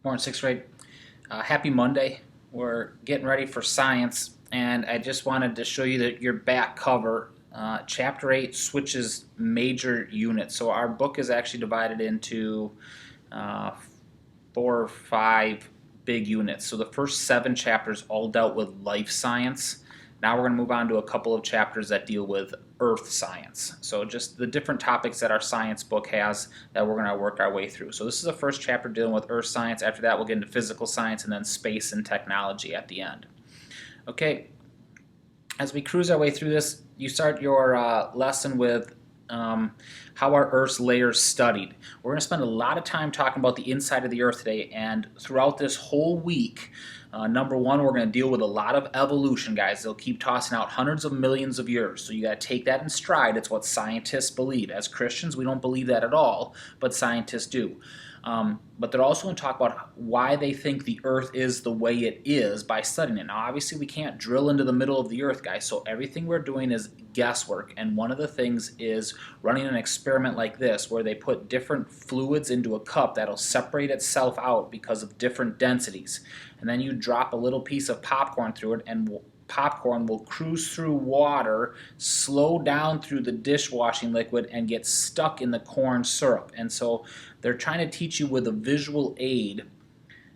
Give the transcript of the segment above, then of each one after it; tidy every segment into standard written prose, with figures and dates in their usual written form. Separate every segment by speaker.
Speaker 1: Morning, sixth grade. Happy Monday. We're getting ready for science, and I just wanted to show you that your back cover. Chapter 8 switches major units. So our book is actually divided into uh, 4 or 5 big units. So the first 7 chapters all dealt with life science. Now we're going to move on to a couple of chapters that deal with earth science. So just the different topics that our science book has that we're going to work our way through. So this is the first chapter dealing with earth science. After that we'll get into physical science and then space and technology at the end. Okay, as we cruise our way through this, you start your lesson with how our Earth's layers studied. We're going to spend a lot of time talking about the inside of the Earth today, and throughout this whole week, number one, we're going to deal with a lot of evolution, guys. They'll keep tossing out hundreds of millions of years, so you got to take that in stride. It's what scientists believe. As Christians, we don't believe that at all, but scientists do. But they're also going to talk about why they think the Earth is the way it is by studying it. Now, obviously, we can't drill into the middle of the Earth, guys, so everything we're doing is guesswork. And one of the things is running an experiment like this where they put different fluids into a cup that'll separate itself out because of different densities. And then you drop a little piece of popcorn through it, and popcorn will cruise through water, slow down through the dishwashing liquid, and get stuck in the corn syrup. And so they're trying to teach you with a visual aid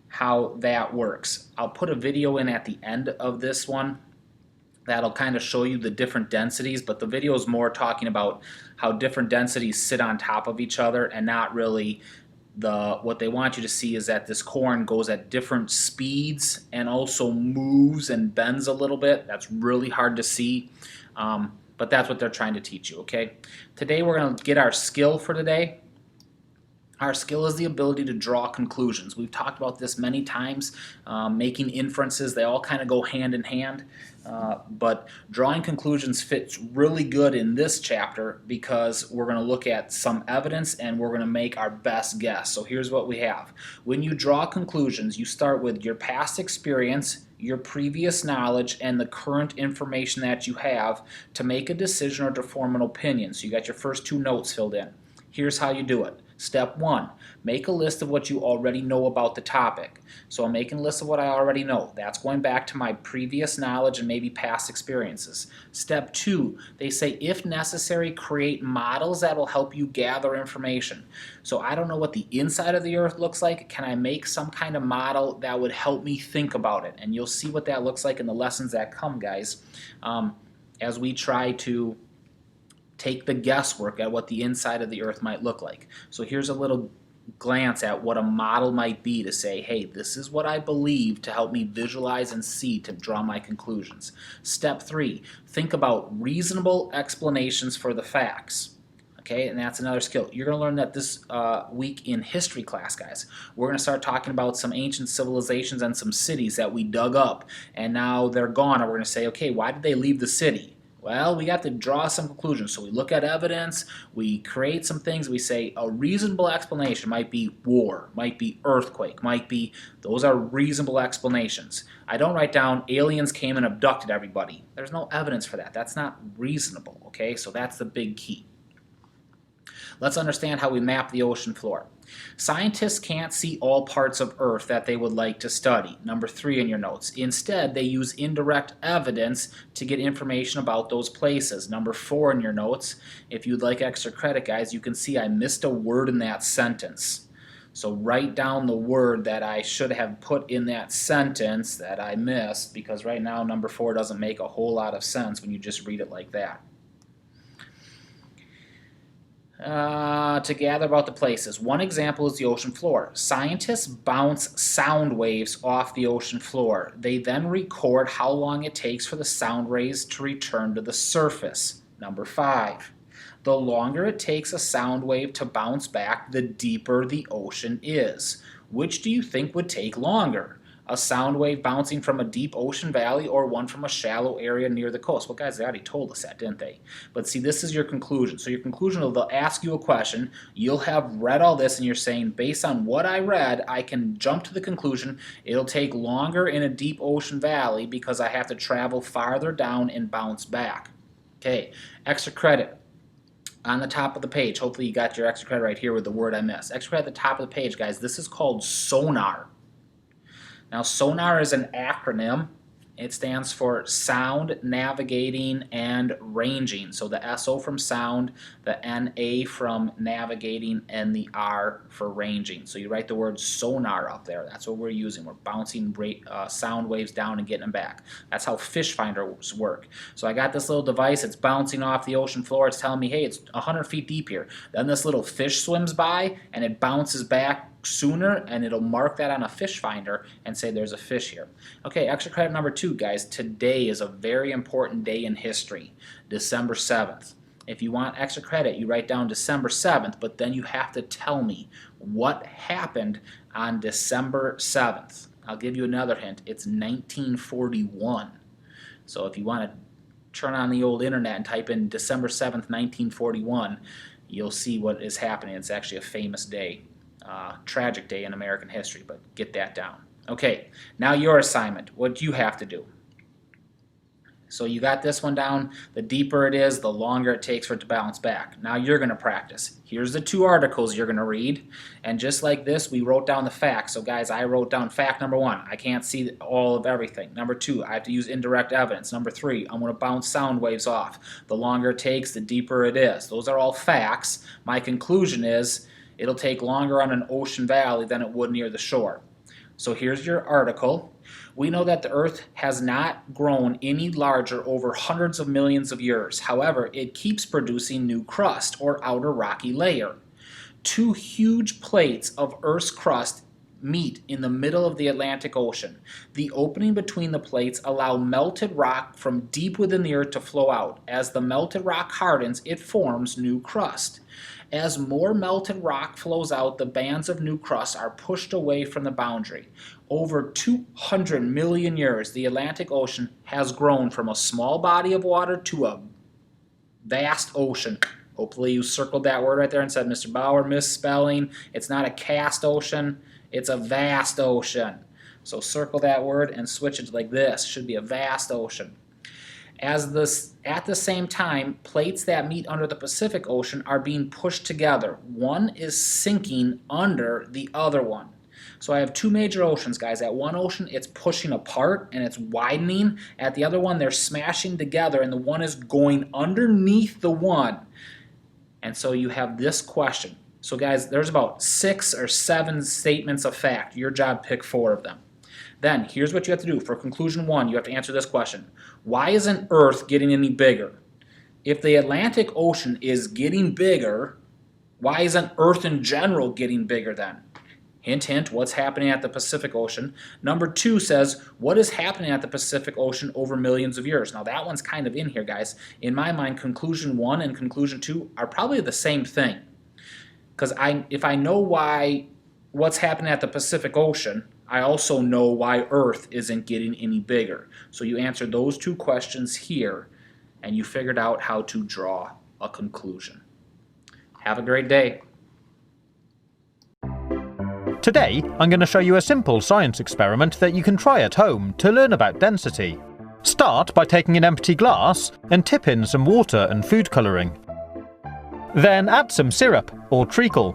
Speaker 1: how that works. I'll put a video in at the end of this one that'll kind of show you the different densities, but the video is more talking about how different densities sit on top of each other, and not really what they want you to see is that this corn goes at different speeds and also moves and bends a little bit. That's really hard to see, but that's what they're trying to teach you, okay? Today we're going to get our skill for today. Our skill is the ability to draw conclusions. We've talked about this many times, making inferences. They all kind of go hand in hand, but drawing conclusions fits really good in this chapter because we're going to look at some evidence and we're going to make our best guess. So here's what we have. When you draw conclusions, you start with your past experience, your previous knowledge, and the current information that you have to make a decision or to form an opinion. So you got your first 2 notes filled in. Here's how you do it. Step 1, make a list of what you already know about the topic. So I'm making a list of what I already know. That's going back to my previous knowledge and maybe past experiences. Step 2, they say if necessary, create models that will help you gather information. So I don't know what the inside of the Earth looks like. Can I make some kind of model that would help me think about it? And you'll see what that looks like in the lessons that come, guys, as we try to take the guesswork at what the inside of the Earth might look like. So here's a little glance at what a model might be to say, hey, this is what I believe to help me visualize and see to draw my conclusions. Step 3, think about reasonable explanations for the facts. Okay, and that's another skill. You're going to learn that this week in history class, guys. We're going to start talking about some ancient civilizations and some cities that we dug up, and now they're gone, and we're going to say, okay, why did they leave the city? Well, we got to draw some conclusions. So we look at evidence, we create some things, we say a reasonable explanation might be war, might be earthquake, might be, those are reasonable explanations. I don't write down aliens came and abducted everybody. There's no evidence for that. That's not reasonable, okay? So that's the big key. Let's understand how we map the ocean floor. Scientists can't see all parts of Earth that they would like to study. Number 3 in your notes. Instead, they use indirect evidence to get information about those places. Number 4 in your notes. If you'd like extra credit, guys, you can see I missed a word in that sentence. So write down the word that I should have put in that sentence that I missed, because right now number 4 doesn't make a whole lot of sense when you just read it like that. To gather about the places. One example is the ocean floor. Scientists bounce sound waves off the ocean floor. They then record how long it takes for the sound waves to return to the surface. Number 5. The longer it takes a sound wave to bounce back, the deeper the ocean is. Which do you think would take longer? A sound wave bouncing from a deep ocean valley or one from a shallow area near the coast? Well, guys, they already told us that, didn't they? But see, this is your conclusion. So your conclusion, they'll ask you a question. You'll have read all this, and you're saying, based on what I read, I can jump to the conclusion it'll take longer in a deep ocean valley because I have to travel farther down and bounce back. Okay, extra credit. On the top of the page, hopefully you got your extra credit right here with the word I missed. Extra credit at the top of the page, guys. This is called sonar. Now, sonar is an acronym. It stands for sound, navigating, and ranging. So the SO from sound, the NA from navigating, and the R for ranging. So you write the word sonar up there. That's what we're using. We're bouncing sound waves down and getting them back. That's how fish finders work. So I got this little device. It's bouncing off the ocean floor. It's telling me, hey, it's 100 feet deep here. Then this little fish swims by, and it bounces back sooner, and it'll mark that on a fish finder and say there's a fish here. Okay, extra credit number 2, guys. Today is a very important day in history, December 7th. If you want extra credit, you write down December 7th, but then you have to tell me what happened on December 7th. I'll give you another hint. It's 1941. So if you want to turn on the old internet and type in December 7th, 1941, you'll see what is happening. It's actually a famous day. Tragic day in American history, but get that down. Okay, now your assignment. What do you have to do? So you got this one down. The deeper it is, the longer it takes for it to bounce back. Now you're going to practice. Here's the 2 articles you're going to read. And just like this, we wrote down the facts. So guys, I wrote down fact number 1. I can't see all of everything. Number 2, I have to use indirect evidence. Number 3, I'm going to bounce sound waves off. The longer it takes, the deeper it is. Those are all facts. My conclusion is it'll take longer on an ocean valley than it would near the shore. So here's your article. We know that the Earth has not grown any larger over hundreds of millions of years. However, it keeps producing new crust, or outer rocky layer. 2 huge plates of Earth's crust meet in the middle of the Atlantic Ocean. The opening between the plates allow melted rock from deep within the Earth to flow out. As the melted rock hardens, it forms new crust. As more melted rock flows out, the bands of new crust are pushed away from the boundary. Over 200 million years, the Atlantic Ocean has grown from a small body of water to a vast ocean. Hopefully you circled that word right there and said, Mr. Bauer, misspelling. It's not a cast ocean, it's a vast ocean. So circle that word and switch it like this. Should be a vast ocean. At the same time, plates that meet under the Pacific Ocean are being pushed together. One is sinking under the other one. So I have 2 major oceans, guys. At one ocean, it's pushing apart and it's widening. At the other one, they're smashing together, and the one is going underneath the one. And so you have this question. So guys, there's about 6 or 7 statements of fact. Your job, pick 4 of them. Then, here's what you have to do. For conclusion 1, you have to answer this question. Why isn't Earth getting any bigger? If the Atlantic Ocean is getting bigger, why isn't Earth in general getting bigger then? Hint, hint, what's happening at the Pacific Ocean? Number 2 says, what is happening at the Pacific Ocean over millions of years? Now that one's kind of in here, guys. In my mind, conclusion 1 and conclusion 2 are probably the same thing. Because if I know what's happening at the Pacific Ocean, I also know why Earth isn't getting any bigger. So you answered those 2 questions here, and you figured out how to draw a conclusion. Have a great day.
Speaker 2: Today, I'm going to show you a simple science experiment that you can try at home to learn about density. Start by taking an empty glass and tip in some water and food colouring. Then add some syrup or treacle.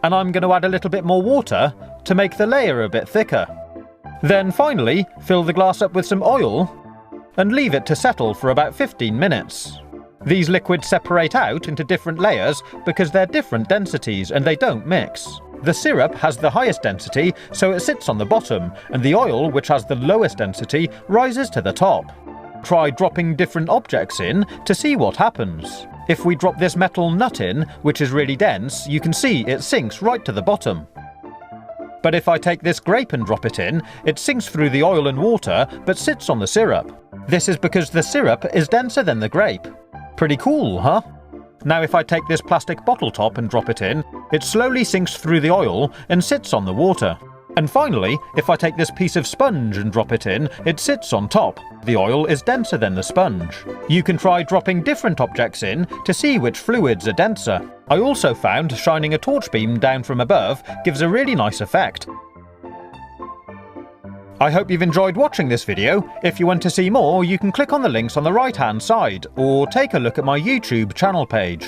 Speaker 2: And I'm going to add a little bit more water to make the layer a bit thicker. Then finally, fill the glass up with some oil and leave it to settle for about 15 minutes. These liquids separate out into different layers because they're different densities and they don't mix. The syrup has the highest density, so it sits on the bottom, and the oil, which has the lowest density, rises to the top. Try dropping different objects in to see what happens. If we drop this metal nut in, which is really dense, you can see it sinks right to the bottom. But if I take this grape and drop it in, it sinks through the oil and water, but sits on the syrup. This is because the syrup is denser than the grape. Pretty cool, huh? Now if I take this plastic bottle top and drop it in, it slowly sinks through the oil and sits on the water. And finally, if I take this piece of sponge and drop it in, it sits on top. The oil is denser than the sponge. You can try dropping different objects in to see which fluids are denser. I also found shining a torch beam down from above gives a really nice effect. I hope you've enjoyed watching this video. If you want to see more, you can click on the links on the right-hand side, or take a look at my YouTube channel page.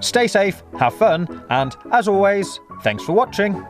Speaker 2: Stay safe, have fun, and as always, thanks for watching.